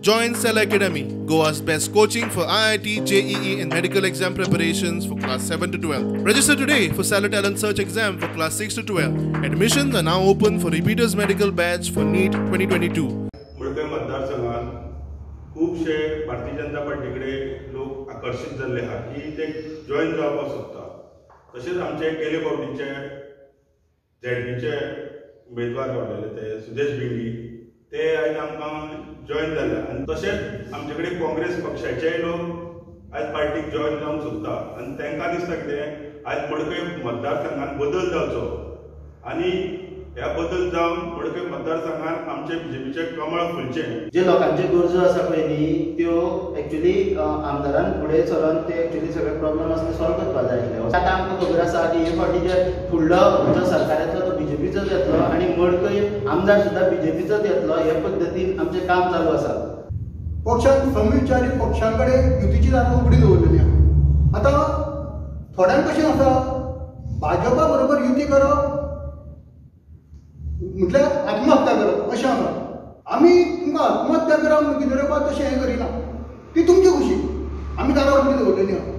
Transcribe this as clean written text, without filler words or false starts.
Join Cell Academy, Goa's best coaching for IIT, JEE and medical exam preparations for class 7 to 12. Register today for Cell Talent Search exam for class 6 to 12. Admissions are now open for repeaters medical batch for NEET 2022. मुळकय मतदारसंघात खूपशे भारतीय जनता पार्टीकडे लोक आकर्षित झाले आहात की ते join जावपाक सोदता. तसेच आमचे केले बावडीचे झेडपीचे उमेदवार रावलेले ते सुदेश बिंगी ते आयज आमकां जॉईन जाले आनी तशेंच आमचे कडेन काँग्रेस पक्षाचे लोक आयज पार्टीक जॉईन जावंक सोदता आनी तांकां दिसता कितें आयज मडकय मतदारसंघात बदल जावचो आनी ह्या बदल जावन मडकय मतदारसंघात आमचे बीजेपीचे कमळ फुलचें. जे लोकांचे गरजो आसा पळय न्ही त्यो एक्चुअली आमदारान फुडें चलोन ते एक्चुअली सगळे प्रॉब्लेम आसा ते सॉल्व करपाक जाय आसले. आतां आमकां खबर आसा की हे फावटी जे फुडलो जो सरकार येतलो तो बीजेपीचोच येतलो आनी मडकय आमदार सुद्दां बीजेपीचोच येतलो हे पद्दतीन आमचें काम चालू आसा. पक्षान समविचारी पक्षांकडे युतीची दारां उगडी दवरलेली आहा. आतां थोड्यांक कशें आसा भाजपा बरोबर युती करप म्हटल्यार आत्महत्या करप अशें आसा. आमी तुमकां आत्महत्या करप कितें करप तशें हें करिना ती तुमची खुशी आमी दारां उगडी दवरलेली आहा.